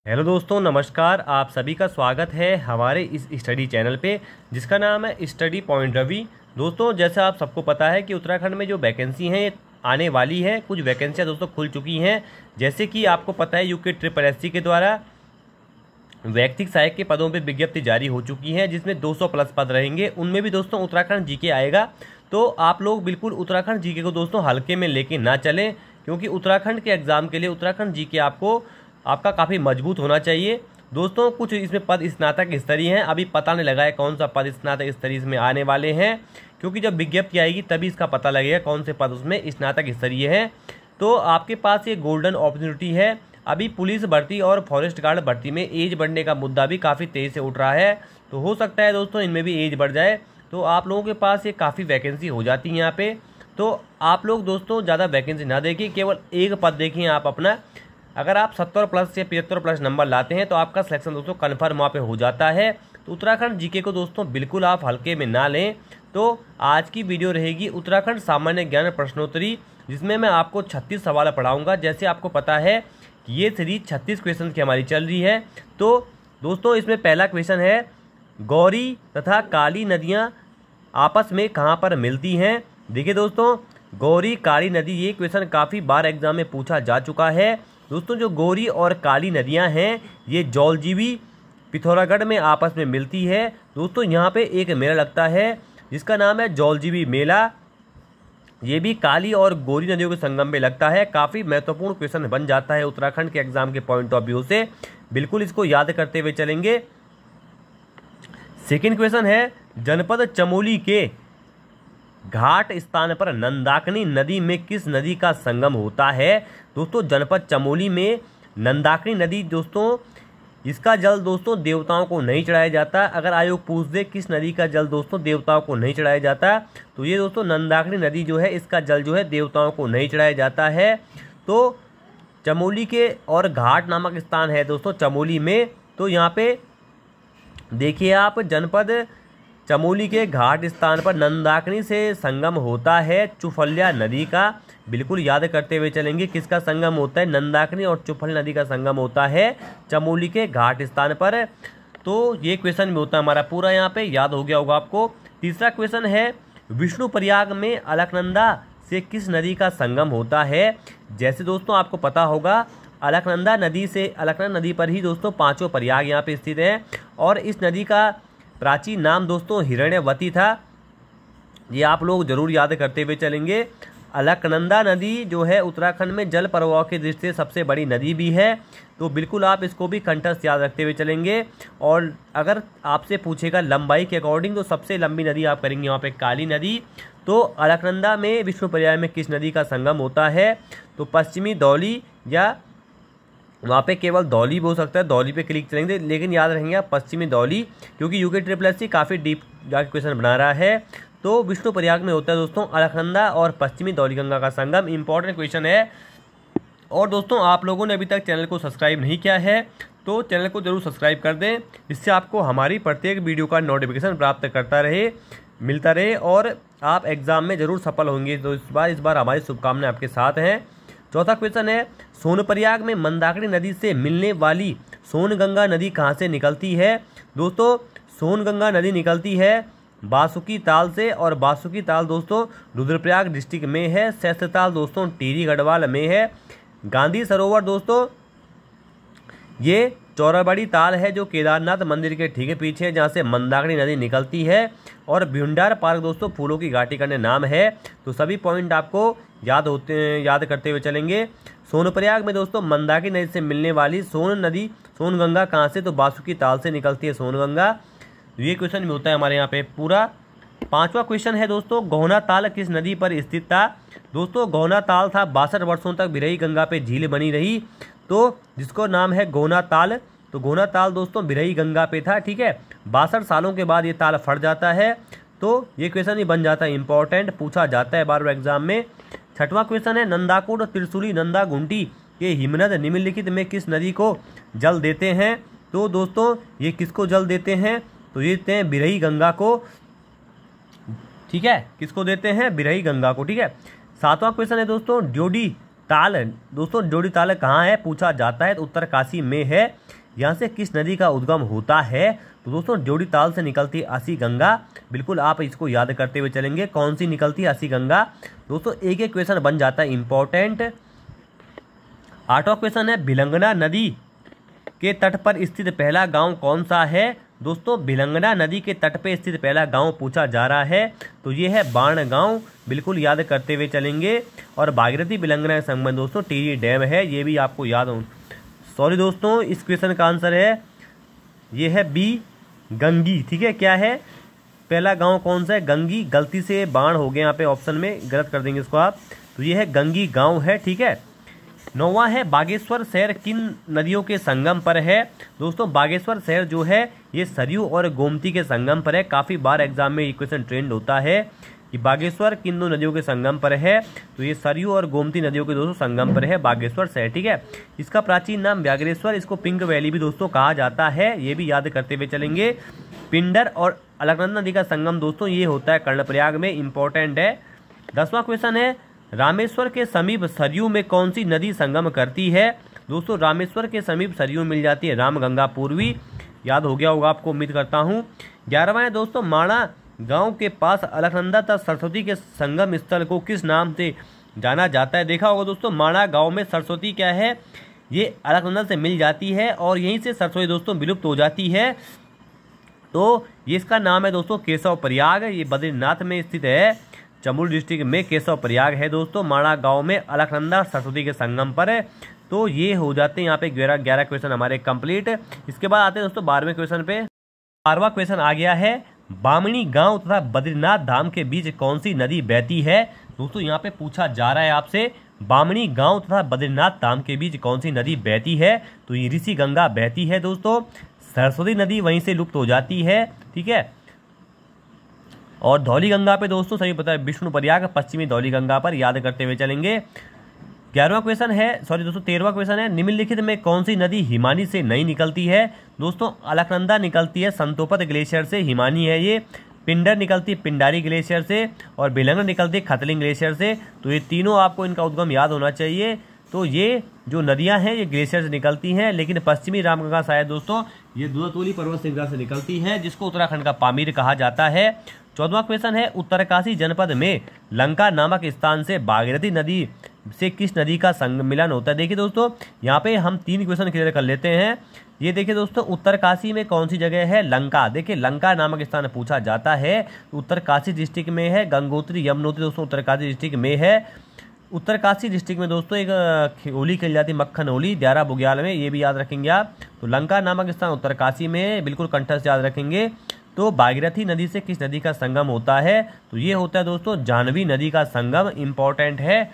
Hello दोस्तों, नमस्कार। आप सभी का स्वागत है हमारे इस स्टडी चैनल पे जिसका नाम है स्टडी पॉइंट रवि। दोस्तों, जैसा आप सबको पता है कि उत्तराखंड में जो वैकेंसी हैं आने वाली है, कुछ वैकेंसियां दोस्तों खुल चुकी हैं। जैसे कि आपको पता है यूके SSS के द्वारा वैयक्तिक सहायक के पदों पे विज्ञप्ति जारी हो चुकी है, जिसमें 200 प्लस पद रहेंगे। उनमें भी दोस्तों उत्तराखंड जीके आएगा। तो आप लोग बिल्कुल उत्तराखंड जीके को दोस्तों हल्के में लेके ना चलें, क्योंकि उत्तराखंड के एग्ज़ाम के लिए उत्तराखंड जीके आपका काफ़ी मजबूत होना चाहिए। दोस्तों, कुछ इसमें पद स्नातक स्तरीय हैं। अभी पता नहीं लगा है कौन सा पद स्नातक स्तरीय इसमें आने वाले हैं, क्योंकि जब विज्ञप्ति आएगी तभी इसका पता लगेगा कौन से पद उसमें स्नातक स्तरीय है। तो आपके पास ये गोल्डन अपॉर्चुनिटी है। अभी पुलिस भर्ती और फॉरेस्ट गार्ड भर्ती में एज बढ़ने का मुद्दा भी काफ़ी तेज़ी से उठ रहा है। तो हो सकता है दोस्तों इनमें भी एज बढ़ जाए, तो आप लोगों के पास ये काफ़ी वैकेंसी हो जाती है यहाँ पे। तो आप लोग दोस्तों ज़्यादा वैकेंसी ना देखिए, केवल एक पद देखिए आप अपना। अगर आप 70 प्लस या 75 प्लस नंबर लाते हैं तो आपका सिलेक्शन दोस्तों कन्फर्म वहाँ पे हो जाता है। तो उत्तराखंड जीके को दोस्तों बिल्कुल आप हल्के में ना लें। तो आज की वीडियो रहेगी उत्तराखंड सामान्य ज्ञान प्रश्नोत्तरी, जिसमें मैं आपको 36 सवाल पढ़ाऊंगा। जैसे आपको पता है कि ये सीरीज 36 क्वेश्चन की हमारी चल रही है। तो दोस्तों इसमें पहला क्वेश्चन है, गौरी तथा काली नदियाँ आपस में कहाँ पर मिलती हैं। देखिए दोस्तों, गौरी काली नदी, ये क्वेश्चन काफ़ी बार एग्जाम में पूछा जा चुका है। दोस्तों जो गौरी और काली नदियां हैं ये जौलजीबी पिथौरागढ़ में आपस में मिलती है। दोस्तों यहाँ पे एक मेला लगता है जिसका नाम है जौलजीबी मेला। ये भी काली और गौरी नदियों के संगम में लगता है। काफ़ी महत्वपूर्ण क्वेश्चन बन जाता है उत्तराखंड के एग्जाम के पॉइंट ऑफ व्यू से। बिल्कुल इसको याद करते हुए चलेंगे। सेकेंड क्वेश्चन है, जनपद चमोली के घाट स्थान पर नंदाकिनी नदी में किस नदी का संगम होता है। दोस्तों जनपद चमोली में नंदाकिनी नदी, दोस्तों इसका जल दोस्तों देवताओं को नहीं चढ़ाया जाता। अगर आयोग पूछ दे किस नदी का जल दोस्तों देवताओं को नहीं चढ़ाया जाता, तो ये दोस्तों नंदाकिनी नदी जो है इसका जल जो है देवताओं को नहीं चढ़ाया जाता है। तो चमोली के और घाट नामक स्थान है दोस्तों चमोली में। तो यहाँ पे देखिए आप, जनपद चमोली के घाट स्थान पर नंदाकिनी से संगम होता है चुफल्या नदी का। बिल्कुल याद करते हुए चलेंगे किसका संगम होता है, नंदाकिनी और चुफल्या नदी का संगम होता है चमोली के घाट स्थान पर। तो ये क्वेश्चन भी होता है हमारा पूरा, यहाँ पे याद हो गया होगा आपको। तीसरा क्वेश्चन है, विष्णुप्रयाग में अलकनंदा से किस नदी का संगम होता है। जैसे दोस्तों आपको पता होगा अलकनंदा नदी पर ही दोस्तों पांचों प्रयाग यहाँ पे स्थित है, और इस नदी का प्राचीन नाम दोस्तों हिरण्यवती था। ये आप लोग जरूर याद करते हुए चलेंगे। अलकनंदा नदी जो है उत्तराखंड में जल प्रवाह की दृष्टि से सबसे बड़ी नदी भी है। तो बिल्कुल आप इसको भी कंठस्थ याद रखते हुए चलेंगे। और अगर आपसे पूछेगा लंबाई के अकॉर्डिंग, तो सबसे लंबी नदी आप करेंगे यहाँ पे काली नदी। तो अलकनंदा में विष्णुप्रयाग में किस नदी का संगम होता है, तो पश्चिमी धौली, या वहाँ पे केवल धौली भी हो सकता है, धौली पे क्लिक करेंगे, लेकिन याद रहेंगे आप पश्चिमी धौली, क्योंकि यूके SSS काफ़ी डीप जाके क्वेश्चन बना रहा है। तो विष्णुप्रयाग में होता है दोस्तों अलकनंदा और पश्चिमी धौली गंगा का संगम। इंपॉर्टेंट क्वेश्चन है। और दोस्तों आप लोगों ने अभी तक चैनल को सब्सक्राइब नहीं किया है तो चैनल को जरूर सब्सक्राइब कर दें, जिससे आपको हमारी प्रत्येक वीडियो का नोटिफिकेशन प्राप्त मिलता रहे और आप एग्जाम में जरूर सफल होंगे। तो इस बार हमारी शुभकामनाएं आपके साथ हैं। चौथा क्वेश्चन है, सोनप्रयाग में मंदाकिनी नदी से मिलने वाली सोनगंगा नदी कहाँ से निकलती है। दोस्तों सोनगंगा नदी निकलती है बासुकी ताल से, और बासुकी ताल दोस्तों रुद्रप्रयाग डिस्ट्रिक्ट में है। सहस्त्रताल दोस्तों टिहरी गढ़वाल में है। गांधी सरोवर दोस्तों ये चौराबाड़ी ताल है जो केदारनाथ मंदिर के ठीक पीछे है, जहाँ से मंदाकिनी नदी निकलती है। और भ्यूंडार पार्क दोस्तों फूलों की घाटी का नाम है। तो सभी पॉइंट आपको याद करते हुए चलेंगे। सोनप्रयाग में दोस्तों मंदाकिनी नदी से मिलने वाली सोनगंगा कहाँ से, तो बासुकी ताल से निकलती है सोनगंगा। ये क्वेश्चन भी होता है हमारे यहाँ पे पूरा। पांचवा क्वेश्चन है दोस्तों, गौना ताल किस नदी पर स्थित था। दोस्तों गौना ताल था 62 वर्षों तक बिरही गंगा पे झील बनी रही, तो जिसको नाम है गौना ताल। तो गौना ताल दोस्तों बिरही गंगा पे था, ठीक है। 62 सालों के बाद ये ताल फट जाता है। तो ये क्वेश्चन ही बन जाता है, इंपॉर्टेंट पूछा जाता है बार बार एग्जाम में। छठवां क्वेश्चन है, नंदाकुंड त्रिशूली नंदा गुंटी के हिमनद निम्नलिखित में किस नदी को जल देते हैं। तो दोस्तों ये किसको जल देते हैं, तो ये देते हैं बिरही गंगा को, ठीक है। किसको देते हैं, बिरही गंगा को, ठीक है। सातवां क्वेश्चन है दोस्तों, ड्योडी ताल दोस्तों जोड़ी ताल कहाँ है पूछा जाता है, तो उत्तरकाशी में है। यहाँ से किस नदी का उद्गम होता है, तो दोस्तों जोड़ी ताल से निकलती है असी गंगा। बिल्कुल आप इसको याद करते हुए चलेंगे, कौन सी निकलती है, असी गंगा। दोस्तों एक एक क्वेश्चन बन जाता है इंपॉर्टेंट। 8वां क्वेश्चन है भिलंगना नदी के तट पर स्थित पहला गांव कौन सा है। दोस्तों भिलंगना नदी के तट पर स्थित पहला गांव पूछा जा रहा है, तो ये है बाण गांव। बिल्कुल याद करते हुए चलेंगे। और भागीरथी भिलंगना के संबंध दोस्तों टिहरी डैम है, ये भी आपको याद हो। सॉरी दोस्तों, इस क्वेश्चन का आंसर है ये है बी गंगी। ठीक है, क्या है पहला गांव कौन सा है, गंगी। गलती से बाण हो गया यहाँ पे ऑप्शन में, गलत कर देंगे इसको आप, तो ये है गंगी गांव है। ठीक है। 9वां है बागेश्वर शहर किन नदियों के संगम पर है। दोस्तों बागेश्वर शहर जो है ये सरयू और गोमती के संगम पर है। काफ़ी बार एग्जाम में ये क्वेश्चन ट्रेंड होता है कि बागेश्वर किन दो नदियों के संगम पर है, तो ये सरयू और गोमती नदियों के दोस्तों संगम पर है बागेश्वर शहर। ठीक है। इसका प्राचीन नाम व्याघ्रेश्वर, इसको पिंक वैली भी दोस्तों कहा जाता है, ये भी याद करते हुए चलेंगे। पिंडर और अलकनंदा नदी का संगम दोस्तों ये होता है कर्णप्रयाग में, इंपॉर्टेंट है। 10वां क्वेश्चन है रामेश्वर के समीप सरयू में कौन सी नदी संगम करती है। दोस्तों रामेश्वर के समीप सरयू मिल जाती है रामगंगा पूर्वी, याद हो गया होगा आपको उम्मीद करता हूँ। 11वां है दोस्तों माणा गांव के पास अलकनंदा तथा सरस्वती के संगम स्थल को किस नाम से जाना जाता है। देखा होगा दोस्तों माणा गांव में सरस्वती क्या है, ये अलकनंदा से मिल जाती है और यहीं से सरस्वती दोस्तों विलुप्त हो जाती है, तो ये इसका नाम है दोस्तों केशव प्रयाग। ये बद्रीनाथ में स्थित है, चमोली डिस्ट्रिक्ट में केशव प्रयाग है दोस्तों। माणा गांव में अलकनंदा सरस्वती के संगम पर है। तो ये हो जाते हैं यहाँ पे 11 क्वेश्चन हमारे कंप्लीट। इसके बाद आते हैं दोस्तों 12वें क्वेश्चन पे। 12वां क्वेश्चन आ गया है बामणी गांव तथा बद्रीनाथ धाम के बीच कौन सी नदी बहती है। दोस्तों यहाँ पे पूछा जा रहा है आपसे बामणी गांव तथा बद्रीनाथ धाम के बीच कौन सी नदी बहती है, तो ये ऋषि गंगा बहती है दोस्तों। सरस्वती नदी वहीं से लुप्त हो जाती है। ठीक है। और धौली गंगा पे दोस्तों सही पता है विष्णु प्रयाग पश्चिमी धौली गंगा पर, याद करते हुए चलेंगे। 11वां क्वेश्चन है, सॉरी दोस्तों 13वां क्वेश्चन है निम्नलिखित में कौन सी नदी हिमानी से नहीं निकलती है। दोस्तों अलकनंदा निकलती है संतोपत ग्लेशियर से, हिमानी है ये। पिंडर निकलती है पिंडारी ग्लेशियर से और भिलंगना निकलती है खतलिंग ग्लेशियर से। तो ये तीनों आपको इनका उद्गम याद होना चाहिए। तो ये जो नदियां हैं ये ग्लेशियर से निकलती हैं, लेकिन पश्चिमी रामगंगा शायद दोस्तों ये दूधातोली पर्वत श्रृंखला से निकलती है, जिसको उत्तराखंड का पामीर कहा जाता है। 14वां क्वेश्चन है उत्तरकाशी जनपद में लंका नामक स्थान से भागीरथी नदी से किस नदी का संगमिलन होता है। देखिए दोस्तों यहाँ पे हम 3 क्वेश्चन क्लियर कर लेते हैं। ये देखिए दोस्तों उत्तरकाशी में कौन सी जगह है, लंका। देखिए लंका नामक स्थान पूछा जाता है, उत्तरकाशी डिस्ट्रिक्ट में है। गंगोत्री यमुनोत्री दोस्तों उत्तरकाशी डिस्ट्रिक्ट में है। उत्तरकाशी डिस्ट्रिक्ट में दोस्तों एक होली खेली जाती है मक्खन होली द्यारा बुग्याल में, ये भी याद रखेंगे आप। तो लंका नामक स्थान उत्तरकाशी में, बिल्कुल कंठस्थ याद रखेंगे। तो भागीरथी नदी से किस नदी का संगम होता है, तो ये होता है दोस्तों जाह्नवी नदी का संगम, इंपॉर्टेंट है।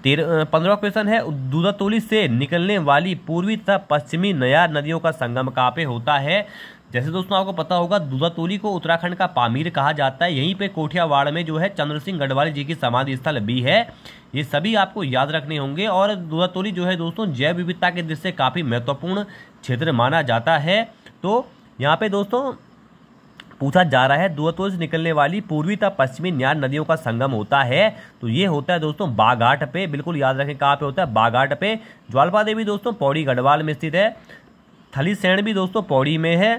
15वां क्वेश्चन है दूधातोली से निकलने वाली पूर्वी तथा पश्चिमी नयार नदियों का संगम कहाँ पे होता है। जैसे दोस्तों आपको पता होगा दूधातोली को उत्तराखंड का पामीर कहा जाता है। यहीं पे कोठियावाड़ में जो है चंद्र सिंह गढ़वाली जी की समाधि स्थल भी है। ये सभी आपको याद रखने होंगे। और दूधातोली जो है दोस्तों जैव विविधता के दृष्टि से काफ़ी महत्वपूर्ण क्षेत्र माना जाता है। तो यहाँ पे दोस्तों पूछा जा रहा है दूधातोली से निकलने वाली पूर्वी तथा पश्चिमी न्यार नदियों का संगम होता है, तो ये होता है दोस्तों बाघाट पे। बिल्कुल याद रखें कहाँ पे होता है, बाघाट पे। ज्वालपा देवी दोस्तों पौड़ी गढ़वाल में स्थित है। थलीसैंण भी दोस्तों पौड़ी में है।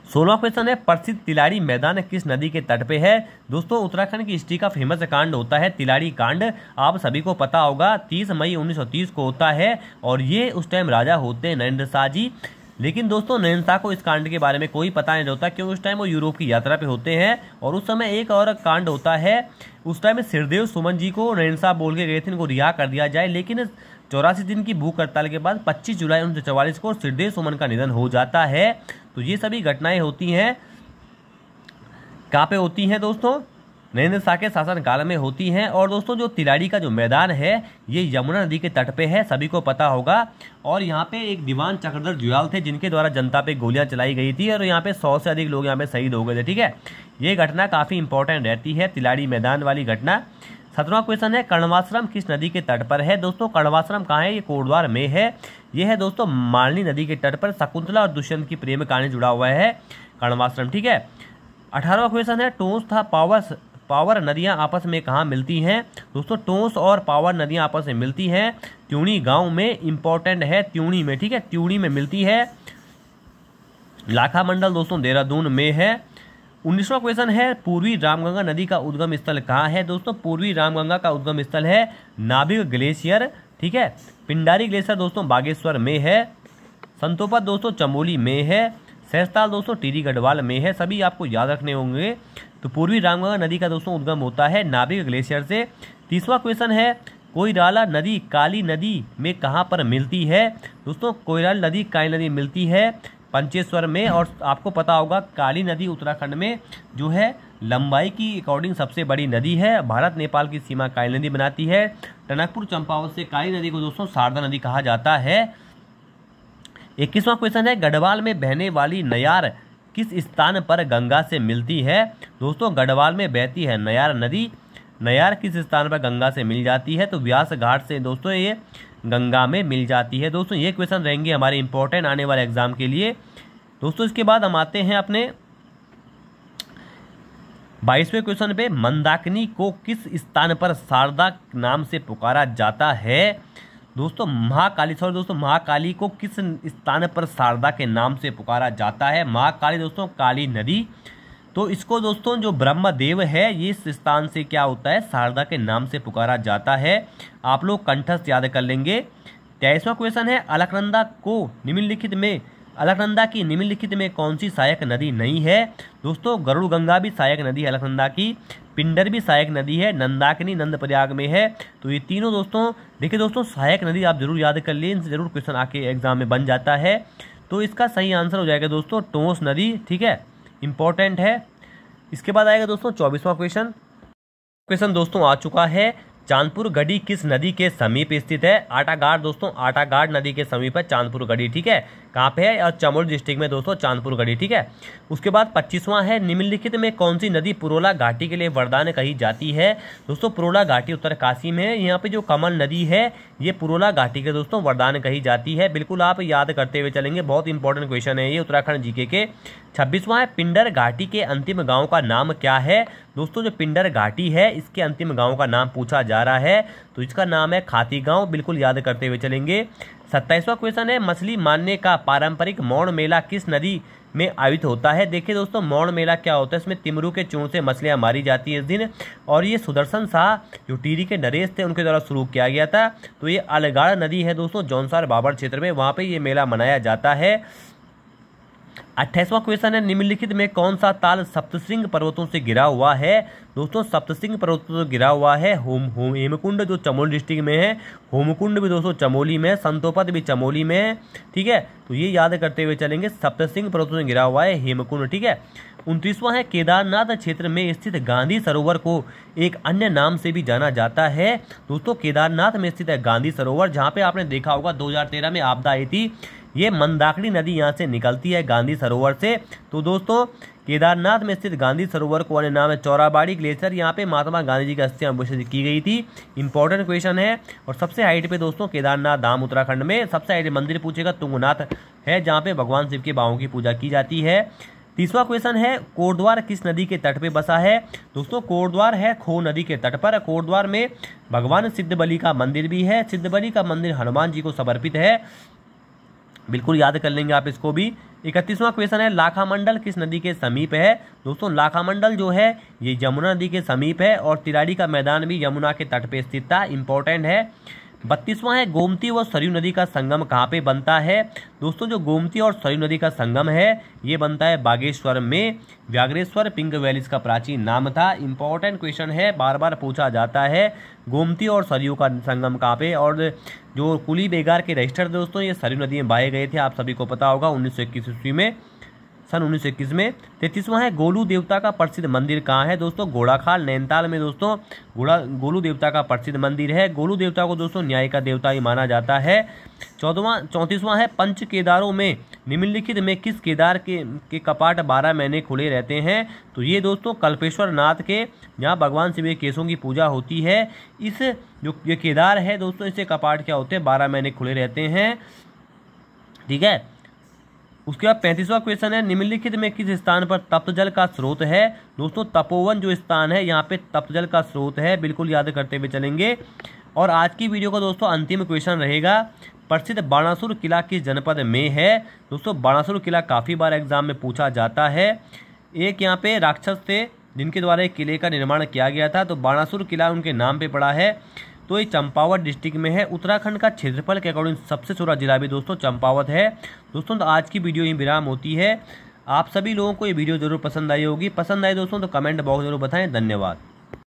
16वां क्वेश्चन है प्रसिद्ध तिलारी मैदान किस नदी के तट पे है। दोस्तों उत्तराखंड की हिस्ट्री का फेमस कांड होता है तिलारी कांड, आप सभी को पता होगा 30 मई 1930 को होता है। और ये उस टाइम राजा होते हैं नरेंद्र शाह जी। लेकिन दोस्तों नरेंद्र शाह को इस कांड के बारे में कोई पता नहीं होता, क्योंकि उस टाइम वो यूरोप की यात्रा पे होते हैं। और उस समय एक और कांड होता है, उस टाइम सिरदेव सुमन जी को नरेंद्र शाह बोल के गए थे इनको रिहा कर दिया जाए, लेकिन 84 दिन की भूख हड़ताल के बाद 25 जुलाई 1944 को सिरदेव सुमन का निधन हो जाता है। तो ये सभी घटनाएं होती हैं कहाँ पे होती हैं दोस्तों, नरेंद्र शाह के शासनकाल में होती हैं। और दोस्तों जो तिलारी का जो मैदान है ये यमुना नदी के तट पे है, सभी को पता होगा। और यहाँ पे एक दीवान चक्रधर जुयाल थे जिनके द्वारा जनता पे गोलियां चलाई गई थी और यहाँ पे 100 से अधिक लोग यहाँ पे शहीद हो गए थे। ठीक है, ये घटना काफ़ी इंपॉर्टेंट रहती है, तिलारी मैदान वाली घटना। 17वां क्वेश्चन है कर्णवाश्रम किस नदी के तट पर है। दोस्तों कर्णवाश्रम कहाँ है, ये कोटद्वार में है। ये है दोस्तों मालनी नदी के तट पर, शकुंतला और दुष्यंत की प्रेम कहानी जुड़ा हुआ है कर्णवाश्रम। ठीक है। 18वां क्वेश्चन है टोंस तथा पावर नदियां आपस में कहाँ मिलती हैं? दोस्तों टोंस और पावर नदियां आपस में मिलती हैं त्यूणी गांव में, इंपॉर्टेंट है त्यूणी में, ठीक है, त्यूणी में मिलती है। लाखा मंडल दोस्तों देहरादून में है। 19वां क्वेश्चन है पूर्वी रामगंगा नदी का उद्गम स्थल कहाँ है? दोस्तों पूर्वी रामगंगा का उद्गम स्थल है नाभिक ग्लेशियर, ठीक है। पिंडारी ग्लेशियर दोस्तों बागेश्वर में है। संतोपत दोस्तों चमोली में है। सहस्ताल दोस्तों टिहरी गढ़वाल में है। सभी आपको याद रखने होंगे। तो पूर्वी रामगंगा नदी का दोस्तों उद्गम होता है नाभिक ग्लेशियर से। 30वां क्वेश्चन है कोइराला नदी काली नदी में कहाँ पर मिलती है? दोस्तों कोइराला नदी काली नदी मिलती है पंचेश्वर में। और आपको पता होगा काली नदी उत्तराखंड में जो है लंबाई की अकॉर्डिंग सबसे बड़ी नदी है। भारत नेपाल की सीमा काली नदी बनाती है। टनकपुर चंपावत से काली नदी को दोस्तों शारदा नदी कहा जाता है। 21वां क्वेश्चन है गढ़वाल में बहने वाली नयार किस स्थान पर गंगा से मिलती है? दोस्तों गढ़वाल में बहती है नयार नदी। नयार किस स्थान पर गंगा से मिल जाती है? तो व्यास घाट से दोस्तों ये गंगा में मिल जाती है। दोस्तों ये क्वेश्चन रहेंगे हमारे इंपॉर्टेंट आने वाले एग्जाम के लिए। दोस्तों इसके बाद हम आते हैं अपने 22वें क्वेश्चन पे। मंदाकिनी को किस स्थान पर शारदा नाम से पुकारा जाता है? दोस्तों महाकाली को किस स्थान पर शारदा के नाम से पुकारा जाता है? महाकाली दोस्तों काली नदी। तो इसको दोस्तों जो ब्रह्मदेव है ये इस स्थान से क्या होता है शारदा के नाम से पुकारा जाता है। आप लोग कंठस्थ याद कर लेंगे। 23वां क्वेश्चन है अलकनंदा की निम्नलिखित में कौन सी सहायक नदी नहीं है? दोस्तों गरुड़ गंगा भी सहायक नदी है अलकनंदा की। पिंडर भी सहायक नदी है। नंदाकिनी नंदप्रयाग में है। तो ये तीनों दोस्तों देखिए दोस्तों सहायक नदी आप जरूर याद कर लिए, इनसे जरूर क्वेश्चन आके एग्जाम में बन जाता है। तो इसका सही आंसर हो जाएगा दोस्तों टोंस नदी, ठीक है, इंपॉर्टेंट है। इसके बाद आएगा दोस्तों 24वां क्वेश्चन दोस्तों आ चुका है। चांदपुर गढ़ी किस नदी के समीप स्थित है? आटाघाट दोस्तों आटाघाट नदी के समीप है चांदपुर गढ़ी, ठीक है। कहाँ पे है? और चमोली डिस्ट्रिक्ट में दोस्तों चांदपुर गढ़ी, ठीक है। उसके बाद 25वां है निम्नलिखित में कौन सी नदी पुरोला घाटी के लिए वरदान कही जाती है? दोस्तों पुरोला घाटी उत्तरकाशी में है। यहाँ पे जो कमल नदी है ये पुरोला घाटी के दोस्तों वरदान कही जाती है। बिल्कुल आप याद करते हुए चलेंगे, बहुत इंपॉर्टेंट क्वेश्चन है ये उत्तराखंड जीके के। 26वां है पिंडर घाटी के अंतिम गाँव का नाम क्या है? दोस्तों जो पिंडर घाटी है इसके अंतिम गाँव का नाम पूछा जा रहा है, तो इसका नाम है खाती गाँव। बिल्कुल याद करते हुए चलेंगे। 27वां क्वेश्चन है मछली मारने का पारंपरिक मौड़ मेला किस नदी में आयोजित होता है? देखिए दोस्तों मौड़ मेला क्या होता है, इसमें तिमरू के चूर्ण से मछलियां मारी जाती है इस दिन। और ये सुदर्शन शाह जो टिहरी के नरेश थे उनके द्वारा शुरू किया गया था। तो ये अलगाड़ नदी है दोस्तों जौनसार बाबर क्षेत्र में, वहाँ पे ये मेला मनाया जाता है। 28वां क्वेश्चन है निम्नलिखित में कौन सा ताल सप्तशृंग पर्वतों से घिरा हुआ है? दोस्तों सप्तशृंग पर्वतों से घिरा हुआ है हेमकुंड जो चमोली डिस्ट्रिक्ट में है। होमकुंड भी दोस्तों चमोली में है। संतोपत भी चमोली में है, ठीक है। तो ये याद करते हुए चलेंगे सप्तशृंग पर्वतों से घिरा हुआ है हेमकुंड, ठीक है। 29वां है केदारनाथ क्षेत्र में स्थित गांधी सरोवर को एक अन्य नाम से भी जाना जाता है। दोस्तों केदारनाथ में स्थित है गांधी सरोवर, जहाँ पे आपने देखा होगा 2013 में आपदा आई थी। ये मंदाकिनी नदी यहाँ से निकलती है गांधी सरोवर से। तो दोस्तों केदारनाथ में स्थित गांधी सरोवर को अन्य नाम है चौराबाड़ी ग्लेशियर। यहाँ पे महात्मा गांधी जी की अस्थियां अभिषेक की गई थी। इंपॉर्टेंट क्वेश्चन है। और सबसे हाइट पे दोस्तों केदारनाथ धाम उत्तराखंड में सबसे हाइट मंदिर पूछेगा तुंगनाथ है, जहाँ पे भगवान शिव के बाहों की पूजा की जाती है। 30वां क्वेश्चन है कोटद्वार किस नदी के तट पे बसा है? दोस्तों कोटद्वार है खो नदी के तट पर। कोटद्वार में भगवान सिद्धबली का मंदिर भी है। सिद्धबली का मंदिर हनुमान जी को समर्पित है। बिल्कुल याद कर लेंगे आप इसको भी। 31वां क्वेश्चन है लाखा मंडल किस नदी के समीप है? दोस्तों लाखा मंडल जो है ये यमुना नदी के समीप है। और तिराड़ी का मैदान भी यमुना के तट पे स्थित था, इंपॉर्टेंट है। 32वां है गोमती व सरयू नदी का संगम कहाँ पे बनता है? दोस्तों जो गोमती और सरयू नदी का संगम है ये बनता है बागेश्वर में। व्याघ्रेश्वर पिंक वैली इसका प्राचीन नाम था। इंपॉर्टेंट क्वेश्चन है, बार बार पूछा जाता है। गोमती और सरयू का संगम कहाँ पे? और जो कुली बेगार के रजिस्टर दोस्तों ये सरयू नदी में बहाए गए थे, आप सभी को पता होगा 1921 ईस्वी में, सन 1921 में। 33वां है गोलू देवता का प्रसिद्ध मंदिर कहाँ है? दोस्तों घोड़ाखाल नैनीताल में दोस्तों गोलू देवता का प्रसिद्ध मंदिर है। गोलू देवता को दोस्तों न्याय का देवता ही माना जाता है। 34वां है पंच केदारों में निम्नलिखित में किस केदार के कपाट 12 महीने खुले रहते हैं? तो ये दोस्तों कल्पेश्वर नाथ के, जहाँ भगवान शिव के केसों की पूजा होती है। इस जो ये केदार है दोस्तों इससे कपाट क्या होते हैं 12 महीने खुले रहते हैं, ठीक है। उसके बाद 35वां क्वेश्चन है, निम्नलिखित में किस स्थान पर तप्त जल का स्रोत है। दोस्तों तपोवन जो स्थान है यहाँ पे तप्त जल का स्रोत है, बिल्कुल याद करते हुए चलेंगे। और आज की वीडियो का दोस्तों अंतिम क्वेश्चन रहेगा, प्रसिद्ध बाणासुर किला किस जनपद में है। दोस्तों बाणासुर किला काफ़ी बार एग्जाम में पूछा जाता है। एक यहाँ पे राक्षस थे जिनके द्वारा एक किले का निर्माण किया गया था, तो बाणासुर किला उनके नाम पे पड़ा है। तो ये चंपावत डिस्ट्रिक्ट में है। उत्तराखंड का क्षेत्रफल के अकॉर्डिंग सबसे छोटा जिला भी दोस्तों चंपावत है। दोस्तों तो आज की वीडियो यहीं विराम होती है। आप सभी लोगों को ये वीडियो जरूर पसंद आई होगी। पसंद आए दोस्तों तो कमेंट बॉक्स जरूर बताएं। धन्यवाद।